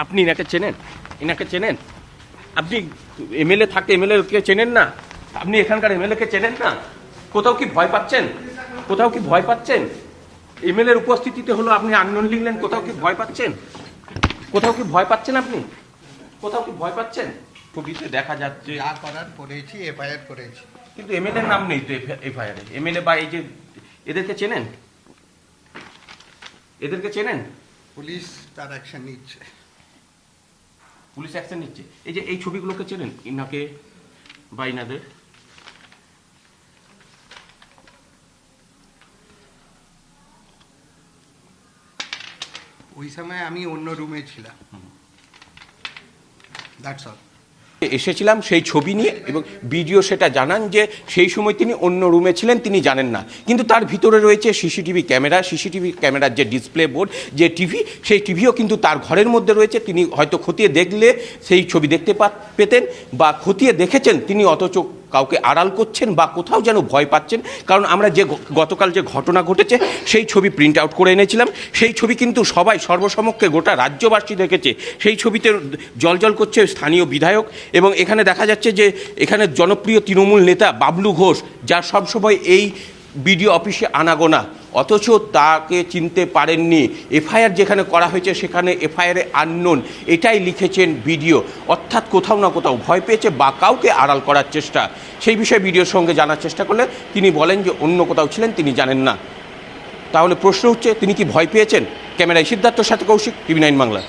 আপনি এনাকে চেনেন? এনাকে চেনেন? আপনি এমএলএ থাকতে এমএলএ-কে চেনেন না? আপনি এখানকার এমএলএ-কে চেনেন না? কোথাও কি ভয় পাচ্ছেন? কোথাও কি ভয় পাচ্ছেন? এমএলএর উপস্থিতিতে হলো আপনি আননোন লিখলেন, কোথাও কি ভয় পাচ্ছেন? কোথাও কি ভয় পাচ্ছেন আপনি? কোথাও কি ভয় পাচ্ছেন? ছবিতে দেখা যাচ্ছে যা করার করেছি, এফআইআর করেছি। কিন্তু এমএলএর নাম নেই তো এফআইআরে। এমএলএ বা এই যে এদেরকে চেনেন? এদেরকে চেনেন? পুলিশ তার অ্যাকশন নিচ্ছে। পুলিশ অ্যাকশন নিচ্ছে। এই যে এই ছবিগুলোকে চেনেন, ইনাকে বা ইনাদের? ওই সময় আমি অন্য রুমে ছিলাম। That's all. এসেছিলাম সেই ছবি নিয়ে, এবং ভিডিও সেটা জানান যে সেই সময় তিনি অন্য রুমে ছিলেন, তিনি জানেন না। কিন্তু তার ভিতরে রয়েছে সিসিটিভি ক্যামেরা, সিসিটিভি ক্যামেরার যে ডিসপ্লে বোর্ড, যে টিভি, সেই টিভিও কিন্তু তার ঘরের মধ্যে রয়েছে। তিনি হয়তো খতিয়ে দেখলে সেই ছবি দেখতে পেতেন, বা খতিয়ে দেখেছেন তিনি, অথচ কাউকে আড়াল করছেন বা কোথাও যেন ভয় পাচ্ছেন। কারণ আমরা যে গতকাল যে ঘটনা ঘটেছে সেই ছবি প্রিন্ট আউট করে এনেছিলাম। সেই ছবি কিন্তু সবাই সর্বসমক্ষে গোটা রাজ্যবাসী দেখেছে। সেই ছবিতে জ্বলজ্বল করছে স্থানীয় বিধায়ক, এবং এখানে দেখা যাচ্ছে যে এখানে জনপ্রিয় তৃণমূল নেতা বাবলু ঘোষ, যার সবসময় এই বিডিও অফিসে আনাগোনা, অথচ তাকে চিনতে পারেননি। এফআইআর যেখানে করা হয়েছে সেখানে এফআইআরে আননোন, এটাই লিখেছেন বিডিও। অর্থাৎ কোথাও না কোথাও ভয় পেয়েছে বা কাউকে আড়াল করার চেষ্টা। সেই বিষয়ে বিডিওর সঙ্গে জানার চেষ্টা করলে তিনি বলেন যে অন্য কোথাও ছিলেন, তিনি জানেন না। তাহলে প্রশ্ন হচ্ছে, তিনি কি ভয় পেয়েছেন? ক্যামেরায় সিদ্ধার্থর সাথে কৌশিক, টিভি9 বাংলা।